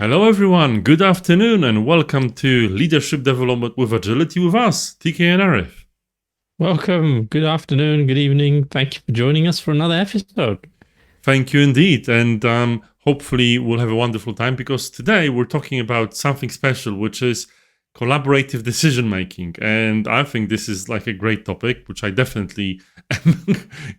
Hello everyone, good afternoon and welcome to Leadership Development with Agility with us, TK and Arif. Welcome, good afternoon, good evening. Thank you for joining us for another episode. Thank you indeed, and hopefully we'll have a wonderful time because today we're talking about something special, which is collaborative decision making. And I think this is like a great topic, which I definitely am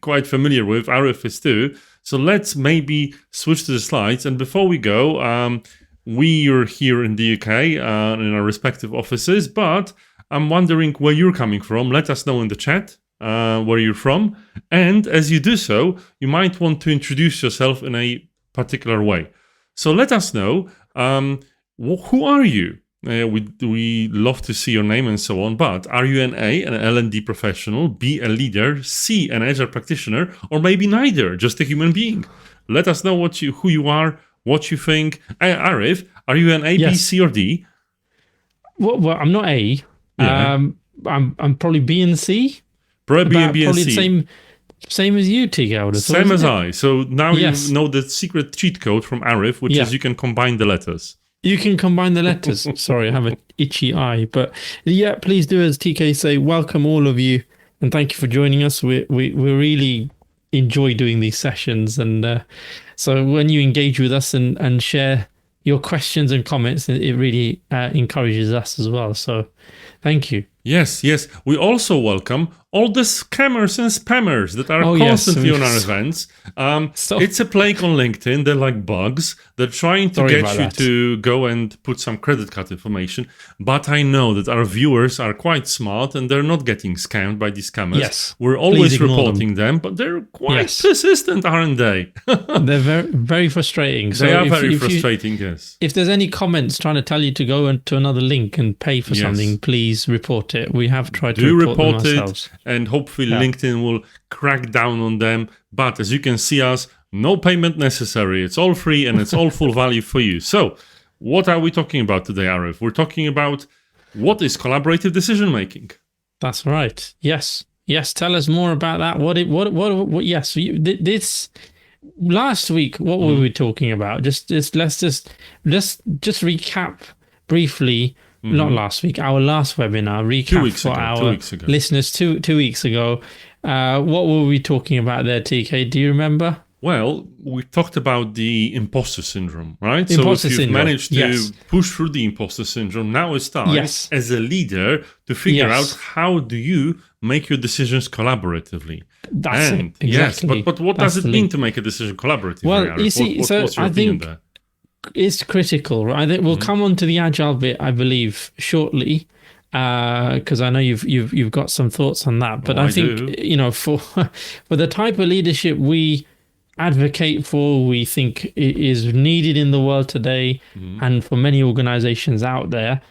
quite familiar with. Arif is too. So let's maybe switch to the slides. And before we go, we are here in the UK in our respective offices, but I'm wondering where you're coming from. Let us know in the chat where you're from. And as you do so, you might want to introduce yourself in a particular way. So let us know, who are you? We love to see your name and so on, but are you an A, an L&D professional, B, a leader, C, an Agile practitioner, or maybe neither, just a human being? Let us know who you are, what you think. Arif, are you an A, Yes. B, C, or D? Well, I'm not A. Yeah. I'm probably B and C. Probably B and Probably C. the same as you, TK. I would have thought, Same as isn't it? I. So now Yes. you know the secret cheat code from Arif, which Yeah. is you can combine the letters. You can combine the letters. Sorry, I have an itchy eye. But yeah, please do as TK say, welcome all of you. And thank you for joining us. We really enjoy doing these sessions. And so when you engage with us and share your questions and comments, it really encourages us as well. So thank you. Yes. We also welcome all the scammers and spammers that are yes. constantly on our events. It's a plague on LinkedIn. They're like bugs. They're trying to Sorry get about you that. to go and put some credit card information. But I know that our viewers are quite smart and they're not getting scammed by these scammers. Yes. We're always Please ignore reporting them, but they're quite Yes. persistent, aren't they? They're very, very frustrating. So They are if very you- frustrating, yes. If there's any comments trying to tell you to go to another link and pay for Yes. something, please report it. We have tried to Do report them report it, ourselves. and hopefully Yeah. LinkedIn will crack down on them. But as you can see us, no payment necessary. It's all free and it's all full value for you. So what are we talking about today, Arif? We're talking about what is collaborative decision making. That's right. Yes. Tell us more about that. What yes. This last week, what were we talking about? Let's just recap briefly. Not last week, our last webinar, recap 2 weeks for ago, our 2 weeks ago. listeners 2 weeks ago. What were we talking about there, TK? Do you remember? Well, we talked about the imposter syndrome, right? Imposter so if you've syndrome, managed to yes. push through the imposter syndrome, now it's time Yes. as a leader to figure Yes. out how do you make your decisions collaboratively. That's it, And yes, exactly. but what That's does it the mean link. to make a decision collaboratively? Well, Arif? you see, what's your I opinion think there? it's critical, right? I think we'll come on to the agile bit, I believe, shortly, because I know you've got some thoughts on that. But Oh, I I think do. for the type of leadership we advocate for, we think is needed in the world today, and for many organizations out there.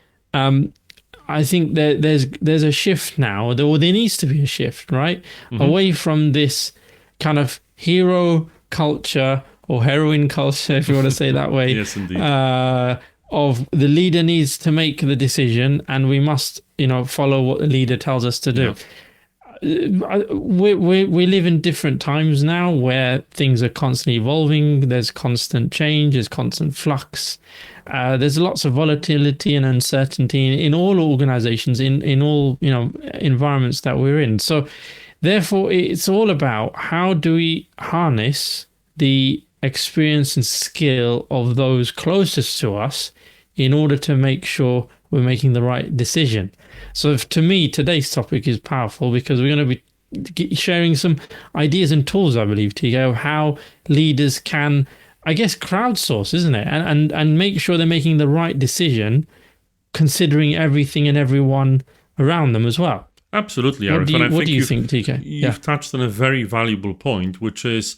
I think there's a shift now, or there needs to be a shift, right? Away from this kind of hero culture or heroine culture, if you want to say that way. Yes, indeed. Of the leader needs to make the decision, and we must, follow what the leader tells us to do. We live in different times now where things are constantly evolving. There's constant change, there's constant flux. There's lots of volatility and uncertainty in all organizations, in all environments that we're in. So therefore, it's all about how do we harness the experience and skill of those closest to us in order to make sure we're making the right decision. So to me, today's topic is powerful because we're going to be sharing some ideas and tools, I believe, TK, of how leaders can, I guess, crowdsource, isn't it? And make sure they're making the right decision, considering everything and everyone around them as well. Absolutely, What Arif. do And I you think think, TK? You've touched on a very valuable point, which is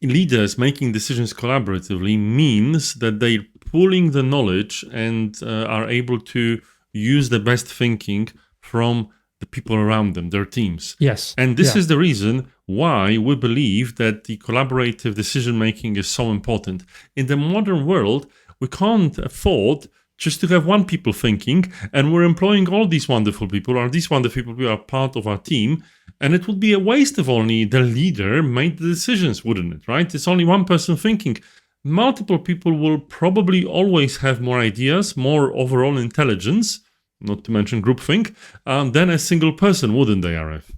leaders making decisions collaboratively means that they're pooling the knowledge and are able to use the best thinking from the people around them, their teams. Yes. And this is the reason why we believe that the collaborative decision making is so important. In the modern world, we can't afford just to have one people thinking, and we're employing all these wonderful people, or these wonderful people are part of our team, and it would be a waste if only the leader made the decisions, wouldn't it, right? It's only one person thinking. multiple people will probably always have more ideas, more overall intelligence, not to mention groupthink, than a single person, wouldn't they, Arif?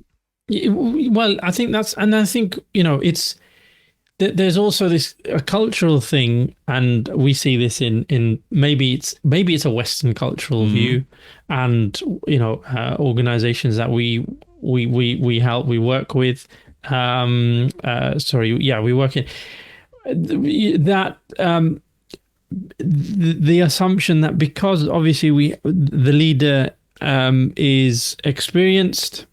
Well, I think it's there's also this a cultural thing, and we see this in maybe it's a Western cultural view, and organizations that we help, we work with, we work in that the assumption that because obviously the leader is experienced,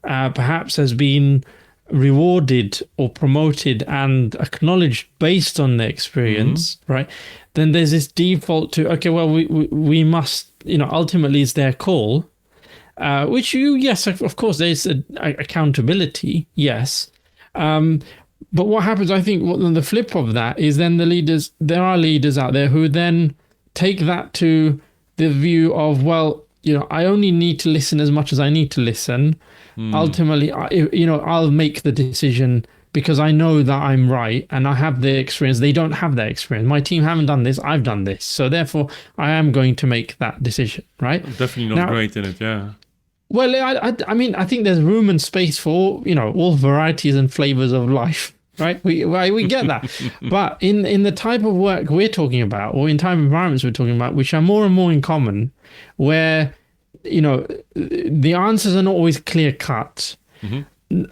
perhaps has been rewarded or promoted and acknowledged based on their experience, right? Then there's this default to, okay, well, we must, ultimately it's their call, which yes, of course, there's accountability, yes. But what happens, I think, the flip of that is then there are leaders out there who then take that to the view of, well, I only need to listen as much as I need to listen. Ultimately, I'll make the decision because I know that I'm right and I have the experience. They don't have that experience. My team haven't done this. I've done this. So therefore, I am going to make that decision, right? Definitely not great in it, yeah. Well, I mean, I think there's room and space for, all varieties and flavors of life, right? We get that. But in the type of work we're talking about, or in type of environments we're talking about, which are more and more in common, where the answers are not always clear cut.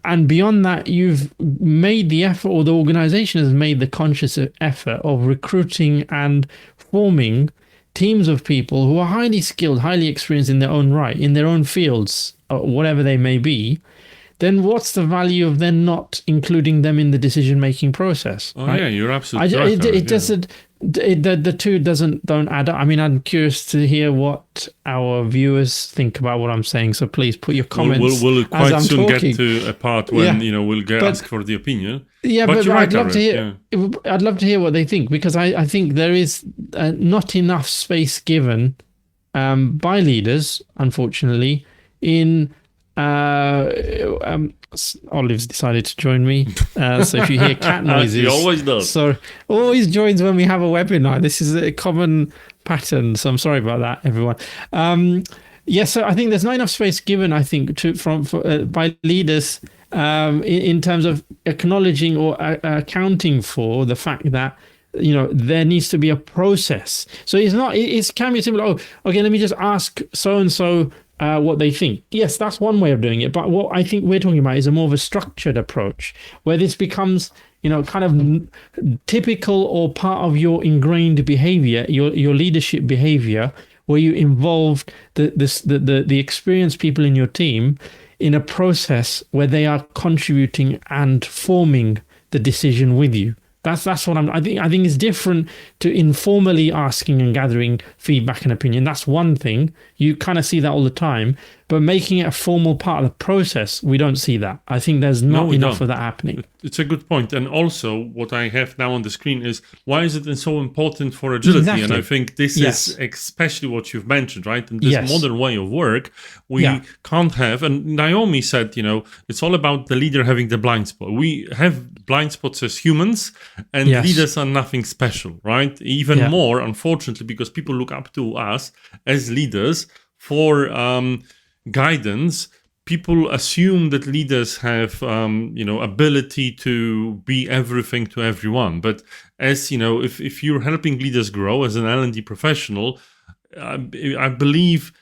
And beyond that, you've made the effort, or the organization has made the conscious effort of recruiting and forming teams of people who are highly skilled, highly experienced in their own right, in their own fields, whatever they may be. Then what's the value of then not including them in the decision-making process? Oh, right? Yeah, you're absolutely right. It doesn't. The two don't add up. I mean, I'm curious to hear what our viewers think about what I'm saying. So please put your comments. We'll quite as I'm soon talking. get to a part when we'll ask for the opinion. Yeah, but you're I'd right, love to hear. Yeah. I'd love to hear what they think, because I think there is not enough space given by leaders, unfortunately, in. Olive's decided to join me, so if you hear cat noises, he always does. So always joins when we have a webinar. This is a common pattern, so I'm sorry about that, everyone. So I think there's not enough space given, I think, by leaders in terms of acknowledging or accounting for the fact that there needs to be a process. So it can be simple. Oh, okay, let me just ask so and so what they think. Yes, that's one way of doing it. But what I think we're talking about is a more of a structured approach, where this becomes, kind of typical or part of your ingrained behavior, your leadership behavior, where you involve the experienced people in your team in a process where they are contributing and forming the decision with you. That's what I think is different to informally asking and gathering feedback and opinion. That's one thing. You kind of see that all the time, but making it a formal part of the process, we don't see that. I think there's not enough of that happening. It's a good point. And also what I have now on the screen is, why is it so important for agility? Exactly. And I think this is especially what you've mentioned, right? And this modern way of work, we can't have, and Naomi said, it's all about the leader having the blind spot. We have blind spots as humans, and leaders are nothing special, right? Even more, unfortunately, because people look up to us as leaders for guidance. People assume that leaders have, ability to be everything to everyone. But as if you're helping leaders grow as an L&D professional, I believe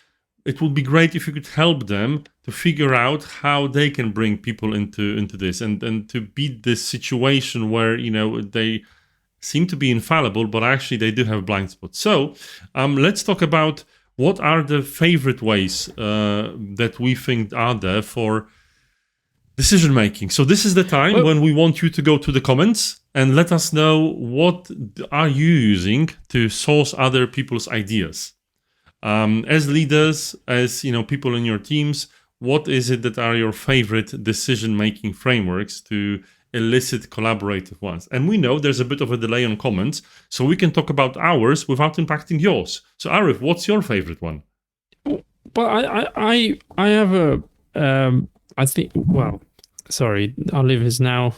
it would be great if you could help them to figure out how they can bring people into this and to beat this situation where they seem to be infallible, but actually they do have blind spots. So let's talk about what are the favorite ways that we think are there for decision making. So this is the time when we want you to go to the comments and let us know what are you using to source other people's ideas. As leaders, as people in your teams, what is it that are your favorite decision making frameworks to elicit collaborative ones? And we know there's a bit of a delay on comments, so we can talk about ours without impacting yours. So Arif, what's your favorite one? Well, I have a I think, well, Sorry, Olive is now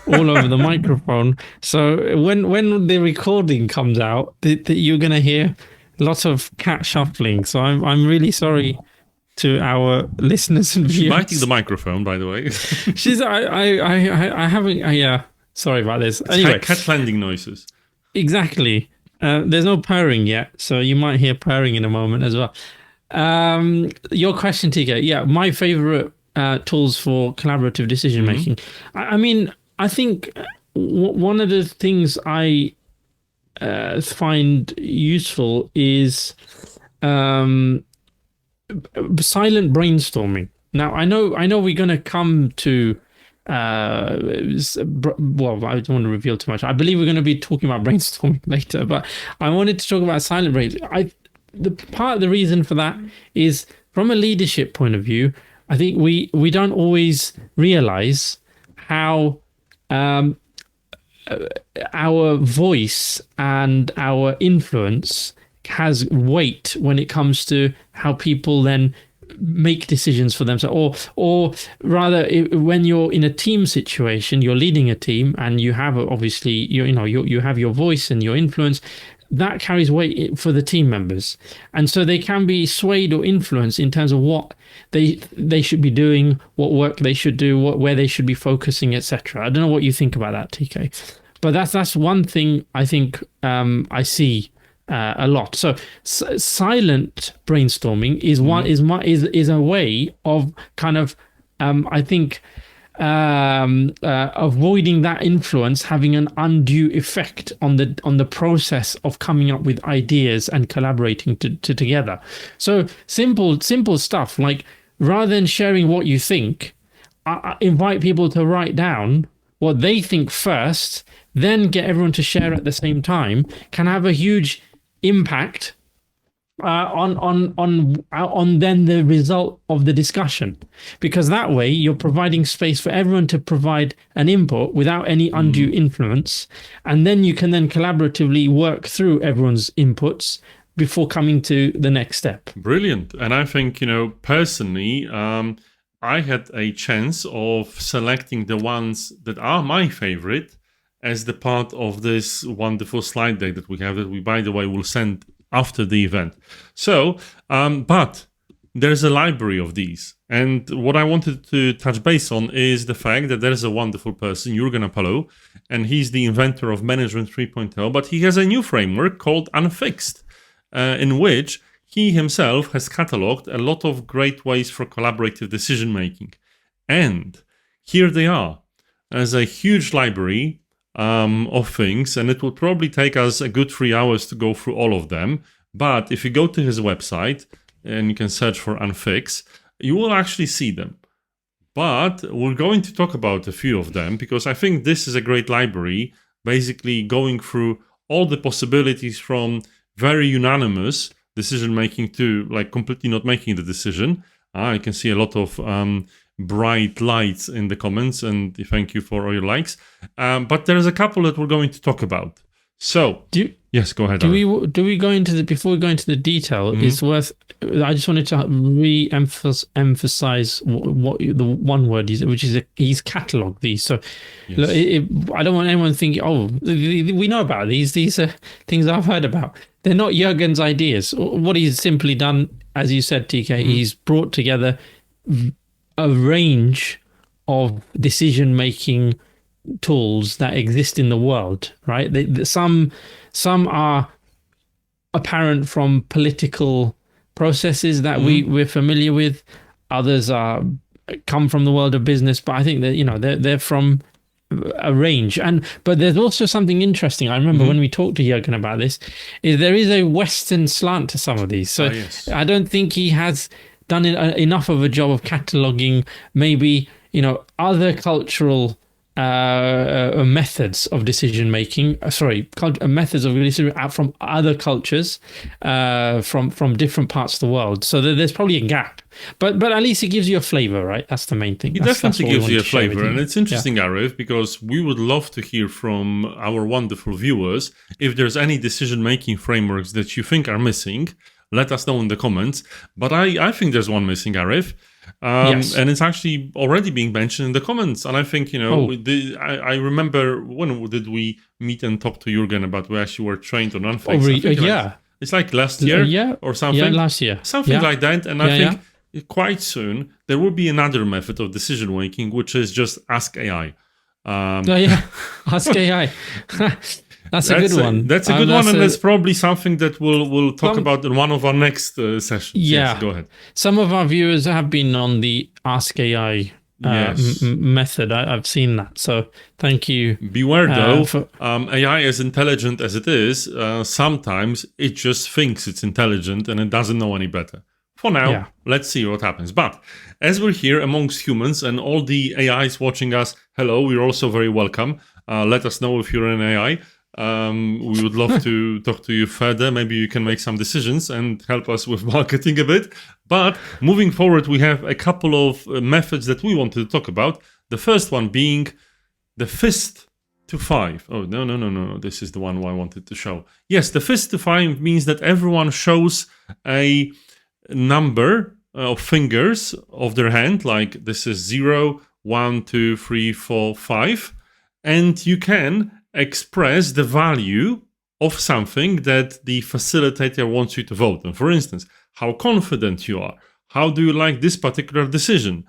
all over the microphone. So when the recording comes out, you're going to hear lots of cat shuffling. So I'm really sorry to our listeners and She's biting viewers. the microphone, by the way. She's I haven't yeah. Sorry about this. Anyway, Cat landing noises. exactly. There's no purring yet, so you might hear purring in a moment as well. Your question, TK. Yeah, my favorite tools for collaborative decision making. I mean, I think one of the things I find useful is silent brainstorming. Now, I know we're going to come to. Well, I don't want to reveal too much. I believe we're going to be talking about brainstorming later, but I wanted to talk about silent brainstorming. The part of the reason for that is from a leadership point of view. I think we don't always realize how our voice and our influence has weight when it comes to how people then make decisions for themselves, or rather, when you're in a team situation, you're leading a team, and you have obviously you have your voice and your influence. That carries weight for the team members, and so they can be swayed or influenced in terms of what they should be doing, what work they should do, where they should be focusing, etc. I don't know what you think about that, TK, but that's one thing I think I see a lot. So silent brainstorming is one is a way of kind of I think avoiding that influence having an undue effect on the process of coming up with ideas and collaborating together. So simple stuff like, rather than sharing what you think, invite people to write down what they think first, then get everyone to share at the same time, can have a huge impact on then the result of the discussion, because that way you're providing space for everyone to provide an input without any undue influence, and then you can then collaboratively work through everyone's inputs before coming to the next step. Brilliant. And I think, personally, I had a chance of selecting the ones that are my favorite as the part of this wonderful slide deck that we have, that we, by the way, will send after the event. So, but there's a library of these. And what I wanted to touch base on is the fact that there's a wonderful person, Jürgen Apollo, and he's the inventor of Management 3.0, but he has a new framework called Unfixed, in which he himself has cataloged a lot of great ways for collaborative decision making. And here they are. There's a huge library of things, and it will probably take us a good 3 hours to go through all of them. But if you go to his website and you can search for Unfix, you will actually see them. But we're going to talk about a few of them, because I think this is a great library, basically going through all the possibilities from very unanimous decision making to like completely not making the decision. I can see a lot of bright lights in the comments, and thank you for all your likes. But there's a couple that we're going to talk about. So, yes, go ahead. Do we go into the, before we go into the detail? It's worth. I just wanted to re-emphasize what the one word is, which is he's catalogued these. So, Yes. look, I don't want anyone thinking, oh, we know about these. These are things I've heard about. They're not Jürgen's ideas. What he's simply done, as you said, TK, he's brought together a range of decision-making tools that exist in the world, right? Some are apparent from political processes that we're familiar with. Others come from the world of business, but I think that they're from a range. But there's also something interesting. I remember when we talked to Jürgen about this, is there is a Western slant to some of these. So yes. I don't think he has done enough of a job of cataloging maybe other cultural methods of decision making. Methods of decision out from other cultures, from different parts of the world. So there's probably a gap, but at least it gives you a flavor, right? That's the main thing. It definitely gives you a flavor, and it's interesting, Arif, because we would love to hear from our wonderful viewers if there's any decision making frameworks that you think are missing. let us know in the comments. But I think there's one missing, Arif. Yes. And it's actually already being mentioned in the comments. And I think, I remember when did we meet and talk to Jürgen about we actually were trained on unfakes. It's like last year or something. Yeah, last year. Something like that. And I think quite soon there will be another method of decision making, which is just ask AI. Ask AI. That's a good one. That's a good one, and that's probably something that we'll talk about in one of our next sessions. Yeah, yes, go ahead. Some of our viewers have been on the Ask AI method. I've seen that, so thank you. Beware though, AI, as intelligent as it is, sometimes it just thinks it's intelligent and it doesn't know any better. For now, let's see what happens. But as we're here amongst humans and all the AIs watching us, hello, we're also very welcome. Let us know if you're an AI. We would love to talk to you further. Maybe you can make some decisions and help us with marketing a bit. But moving forward, we have a couple of methods that we wanted to talk about. The first one being the fist to 5. Oh, no. This is the one I wanted to show. Yes, the fist to 5 means that everyone shows a number of fingers of their hand. Like this is 0, 1, 2, 3, 4, 5. And you can express the value of something that the facilitator wants you to vote on. For instance, how confident you are. How do you like this particular decision?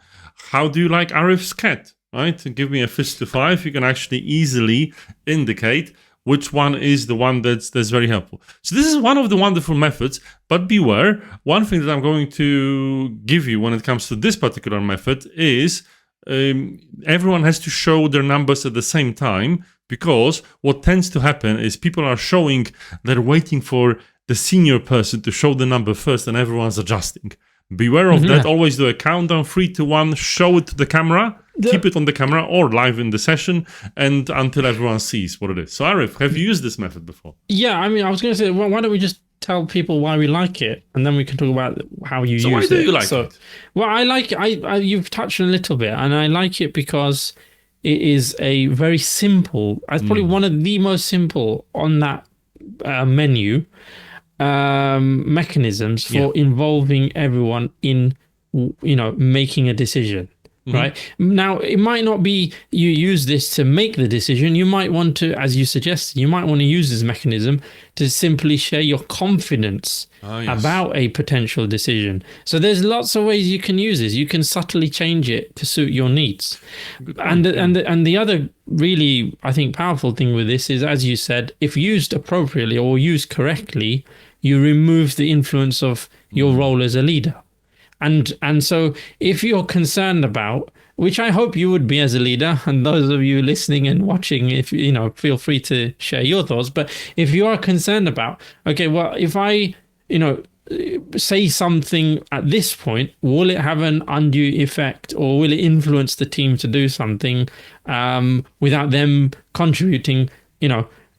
How do you like Arif's cat? Right? Give me a fist to 5. You can actually easily indicate which one is the one that's very helpful. So this is one of the wonderful methods, but beware, one thing that I'm going to give you when it comes to this particular method is everyone has to show their numbers at the same time, because what tends to happen is people are showing, they're waiting for the senior person to show the number first and everyone's adjusting. Beware of that. Always do a countdown, 3 to 1, show it to the camera, keep it on the camera or live in the session, and until everyone sees what it is. So Arif, have you used this method before? Yeah, I mean, I was going to say, well, why don't we just tell people why we like it, and then we can talk about how you use it. So why do you like it? Well, I like it. You've touched on a little bit, and I like it because it is a very simple, it's probably one of the most simple on that menu mechanisms for involving everyone in, making a decision. Right now, it might not be you use this to make the decision. You might want to, as you suggested, you might want to use this mechanism to simply share your confidence about a potential decision. So there's lots of ways you can use this. You can subtly change it to suit your needs. And the other really, I think, powerful thing with this is, as you said, if used appropriately or used correctly, you remove the influence of your role as a leader. And so if you're concerned about, which I hope you would be as a leader, and those of you listening and watching, if feel free to share your thoughts. But if you are concerned about, okay, well, if I, say something at this point, will it have an undue effect, or will it influence the team to do something without them contributing,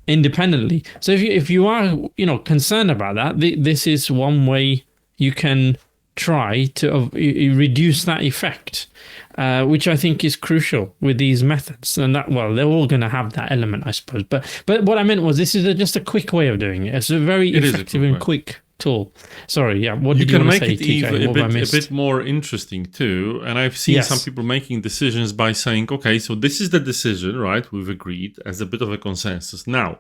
independently? So if you are, concerned about that, this is one way you can try to reduce that effect, which I think is crucial with these methods. And that, well, they're all going to have that element, I suppose. But what I meant was, this is just a quick way of doing it. It's a very effective and quick tool. Sorry, yeah. What did you want to say, TJ? You can make it a bit more interesting too. And I've seen some people making decisions by saying, okay, so this is the decision, right? We've agreed as a bit of a consensus. Now,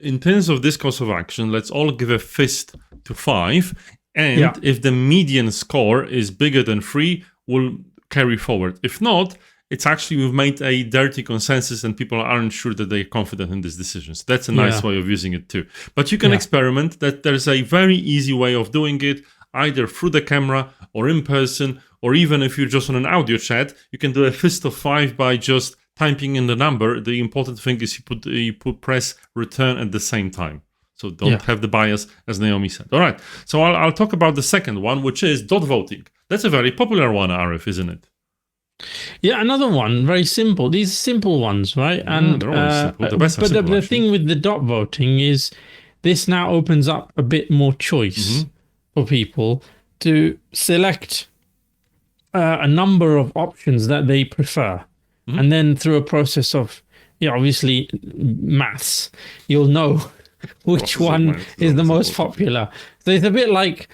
in terms of this course of action, let's all give a fist to 5. And if the median score is bigger than 3, we'll carry forward. If not, it's actually we've made a dirty consensus and people aren't sure that they're confident in this decision. So that's a nice way of using it too. But you can experiment. That there's a very easy way of doing it, either through the camera or in person, or even if you're just on an audio chat, you can do a fist of 5 by just typing in the number. The important thing is you press return at the same time. So don't have the bias, as Naomi said. All right. So I'll talk about the second one, which is dot voting. That's a very popular one, Arif, isn't it? Yeah, another one, very simple. These simple ones, right? And they're always simple. The best but the thing with the dot voting is this now opens up a bit more choice for people to select a number of options that they prefer. And then through a process of, obviously maths, you'll know which Process one of mind is the always most important. popular. So it's a bit like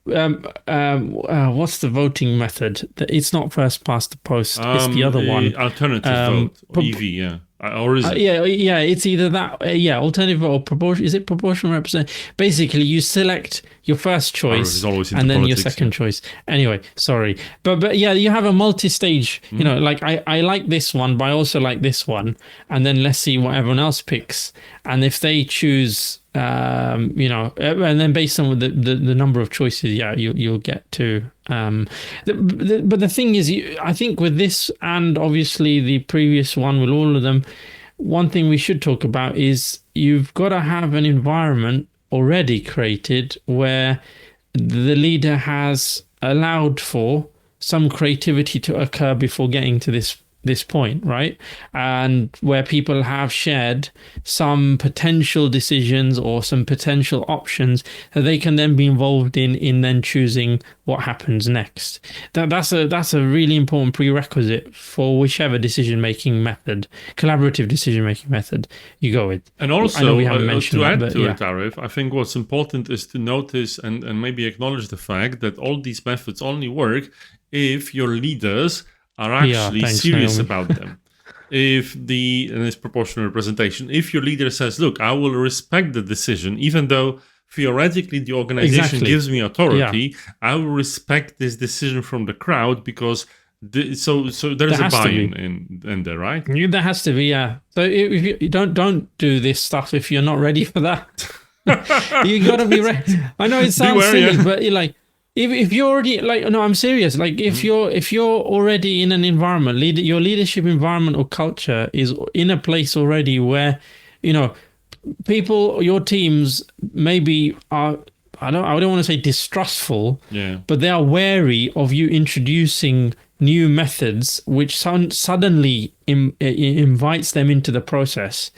what's the voting method? It's not first past the post. It's the other one. Alternative Um, vote, EV, yeah. Or is it? yeah, it's either that, alternative or proportion. Is it proportional represent? Basically, you select your first Arif is choice always into and then your politics, second choice. Anyway, sorry, but yeah, you have a multi-stage. You know, like I like this one, but I also like this one, and then let's see what everyone else picks, and if they choose. And then based on the number of choices, yeah, you'll get to. But the thing is, I think with this and obviously the previous one, with all of them, one thing we should talk about is you've got to have an environment already created where the leader has allowed for some creativity to occur before getting to this point, right? And where people have shared some potential decisions or some potential options that they can then be involved in then choosing what happens next. That's a really important prerequisite for whichever decision-making method, collaborative decision-making method you go with. And also, I know we haven't mentioned to that, add but to yeah. it, Arif, I think what's important is to notice and maybe acknowledge the fact that all these methods only work if your leaders are actually Thanks, serious Naomi. about them. If and it's proportional representation, if your leader says, look, I will respect the decision, even though theoretically the organization Exactly. gives me authority, I will respect this decision from the crowd because so there's a has to buy-in be. in there, right? There has to be, yeah. So if you don't do this stuff if you're not ready for that. You got to be ready. I know it sounds Beware, silly, yeah. but if you're already no, I'm serious. Like if you're already in an environment, your leadership environment or culture is in a place already where, people, your teams maybe are. I don't want to say distrustful, but they are wary of you introducing new methods, which suddenly invites them into the process.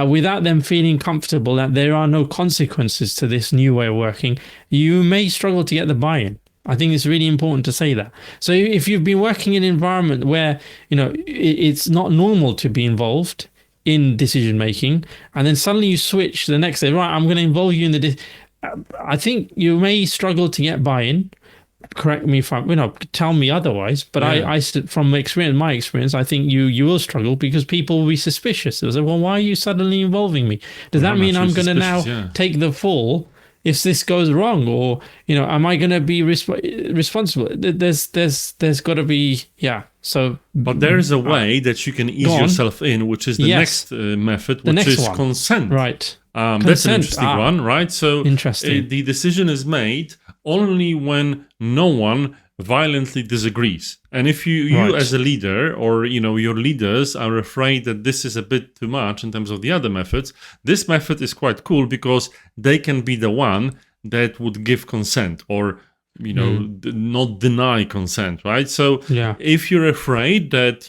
Without them feeling comfortable that there are no consequences to this new way of working, you may struggle to get the buy-in. I think it's really important to say that. So if you've been working in an environment where, it's not normal to be involved in decision making, and then suddenly you switch the next day, right, I'm going to involve you in I think you may struggle to get buy-in. Correct me if I'm, tell me otherwise. But I from my experience, I think you will struggle because people will be suspicious. They'll say, well, why are you suddenly involving me? Does that mean I'm going to now take the fall if this goes wrong? Or, am I going to be responsible? There's got to be, So, but there is a way that you can ease yourself in, which is the next method, which is consent. Right. That's an interesting one, right? So interesting. The decision is made only when no one violently disagrees. And if you as a leader or your leaders are afraid that this is a bit too much in terms of the other methods, this method is quite cool because they can be the one that would give consent or not deny consent, right? So if you're afraid that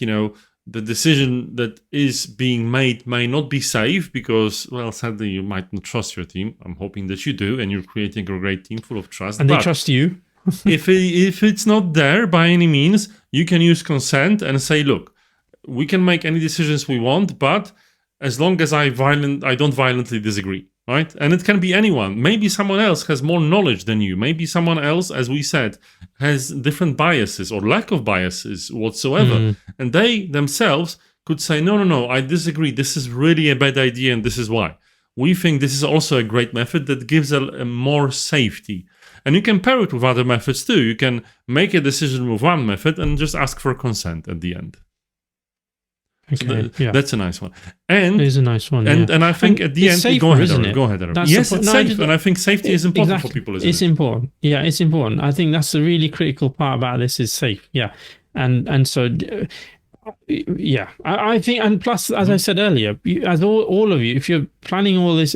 the decision that is being made may not be safe because, well, sadly, you might not trust your team. I'm hoping that you do, and you're creating a great team full of trust. And they trust you. if it's not there by any means, you can use consent and say, look, we can make any decisions we want, but as long as I don't violently disagree, right? And it can be anyone. Maybe someone else has more knowledge than you. Maybe someone else, as we said, has different biases or lack of biases whatsoever. And they themselves could say, no, I disagree. This is really a bad idea and this is why. We think this is also a great method that gives a more safety. And you can pair it with other methods too. You can make a decision with one method and just ask for consent at the end. Okay, so that's a nice one. And it is a nice one. And I think at the end, safer, go ahead, isn't it? Go ahead. Yes, it's safe, and I think safety is important for people. It's important. Yeah, it's important. I think that's a really critical part about this is safe. Yeah, and so. I think, and plus, as I said earlier, as all of you, if you're planning all this,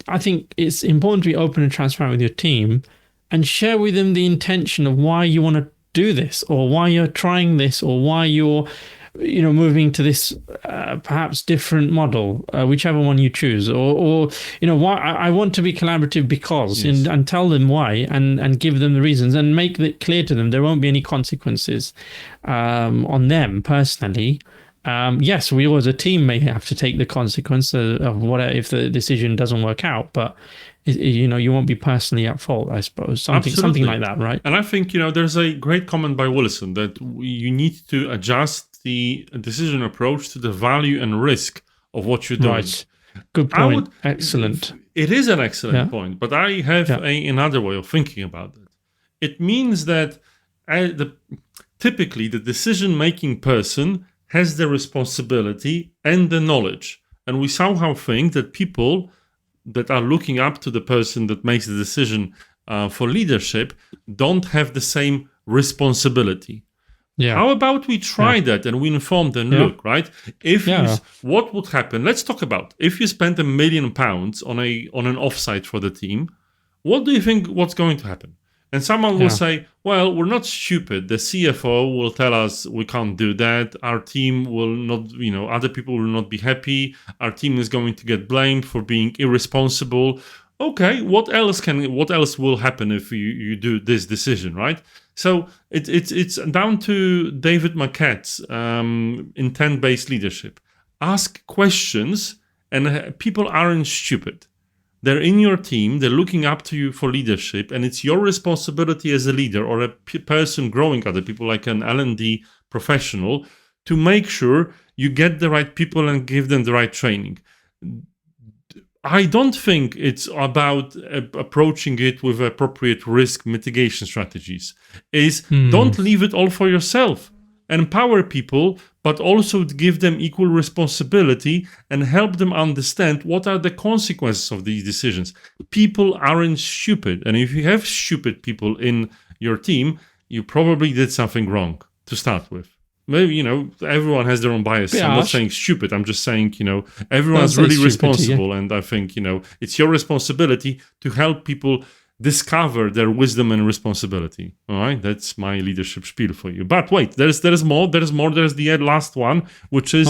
I think it's important to be open and transparent with your team and share with them the intention of why you want to do this or why you're trying this or why you're moving to this perhaps different model, whichever one you choose, or why I want to be collaborative because, and tell them why and give them the reasons and make it clear to them there won't be any consequences on them personally yes, we all as a team may have to take the consequence of what if the decision doesn't work out, but you won't be personally at fault, I suppose. Something Absolutely. like that, right? And I think, there's a great comment by Willison that you need to adjust the decision approach to the value and risk of what you're doing. Right. Good point. Excellent. It is an excellent Yeah. point, but I have Yeah. another way of thinking about it. It means that typically the decision-making person has the responsibility and the knowledge. And we somehow think that people that are looking up to the person that makes the decision for leadership don't have the same responsibility. Yeah. How about we try that and we inform them, look, right? What would happen? Let's talk about if you spent £1 million on an offsite for the team, what do you think what's going to happen? And someone will say, well, we're not stupid. The CFO will tell us we can't do that. Our team will not, other people will not be happy. Our team is going to get blamed for being irresponsible. Okay, what else will happen if you do this decision, right? So it's down to David Maquette's intent-based leadership. Ask questions, and people aren't stupid. They're in your team, they're looking up to you for leadership, and it's your responsibility as a leader or a person growing other people, like an L&D professional, to make sure you get the right people and give them the right training. I don't think it's about approaching it with appropriate risk mitigation strategies. Don't leave it all for yourself. Empower people, but also give them equal responsibility and help them understand what are the consequences of these decisions. People aren't stupid. And if you have stupid people in your team, you probably did something wrong to start with. Maybe, everyone has their own bias. Yeah, I'm not saying stupid. I'm just saying, everyone's really responsible. And I think, it's your responsibility to help people discover their wisdom and responsibility. All right, that's my leadership spiel for you. But wait, there's more. There's the last one, which is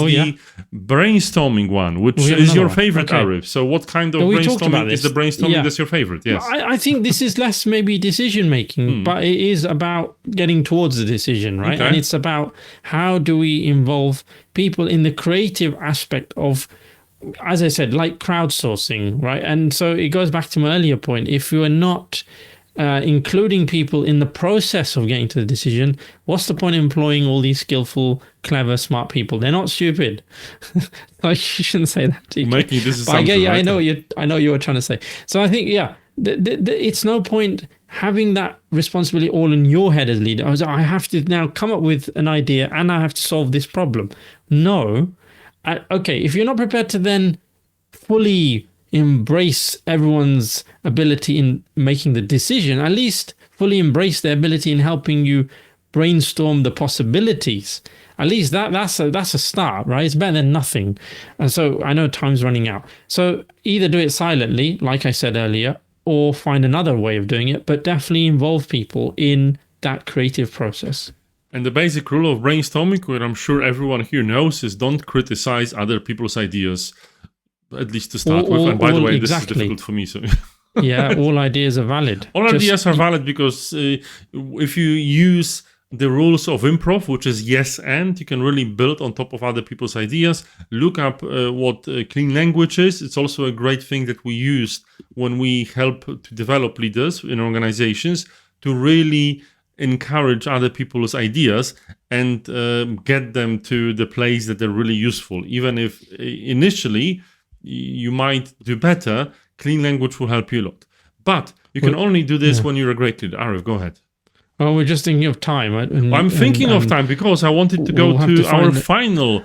brainstorming one, which is your favorite, Arif. So what kind of brainstorming is the brainstorming that's your favorite? Yes, I think this is less maybe decision making, but it is about getting towards the decision, right? Okay. And it's about how do we involve people in the creative aspect of, as I said, like crowdsourcing, right? And so it goes back to my earlier point. If you are not including people in the process of getting to the decision, what's the point of employing all these skillful, clever, smart people? They're not stupid. Like, you shouldn't say that. Making this is I know what you were trying to say. So I think, it's no point having that responsibility all in your head as leader. I have to now come up with an idea and I have to solve this problem. No. Okay, if you're not prepared to then fully embrace everyone's ability in making the decision, at least fully embrace their ability in helping you brainstorm the possibilities. At least that's a start, right? It's better than nothing. And so I know time's running out. So either do it silently, like I said earlier, or find another way of doing it, but definitely involve people in that creative process. And the basic rule of brainstorming, what I'm sure everyone here knows, is don't criticize other people's ideas, at least to start with. And by the way, this is difficult for me. So yeah, all ideas are valid. All ideas are valid because if you use the rules of improv, which is yes and, you can really build on top of other people's ideas. Look up what clean language is. It's also a great thing that we use when we help to develop leaders in organizations to really encourage other people's ideas and get them to the place that they're really useful. Even if initially you might do better, clean language will help you a lot. But you can only do this when you're a great leader. Arif, go ahead. Oh, we're just thinking of time. I'm thinking of time because I wanted to go to our final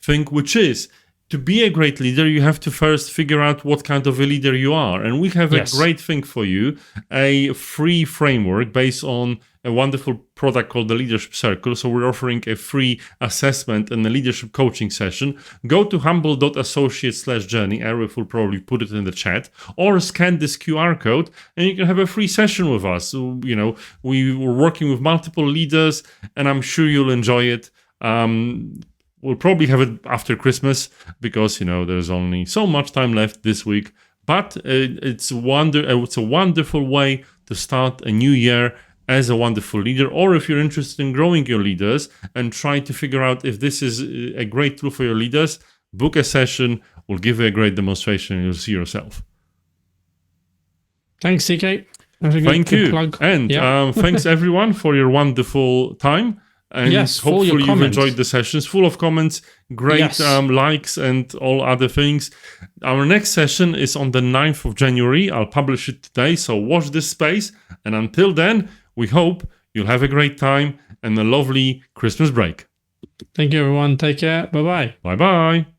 thing, which is to be a great leader, you have to first figure out what kind of a leader you are. And we have a great thing for you, a free framework based on a wonderful product called the Leadership Circle. So we're offering a free assessment and a leadership coaching session. Go to humble.associates/journey. Arif will probably put it in the chat, or scan this QR code and you can have a free session with us. So, we were working with multiple leaders and I'm sure you'll enjoy it. We'll probably have it after Christmas because, there's only so much time left this week. But it's a wonderful way to start a new year as a wonderful leader, or if you're interested in growing your leaders and try to figure out if this is a great tool for your leaders, book a session. We'll give you a great demonstration and you'll see yourself. Thanks, CK. Thank you. Plug. And thanks everyone for your wonderful time. And hopefully you've enjoyed the sessions, full of comments, great likes and all other things. Our next session is on the 9th of January. I'll publish it today, so watch this space. And until then, we hope you'll have a great time and a lovely Christmas break. Thank you, everyone. Take care. Bye-bye. Bye-bye.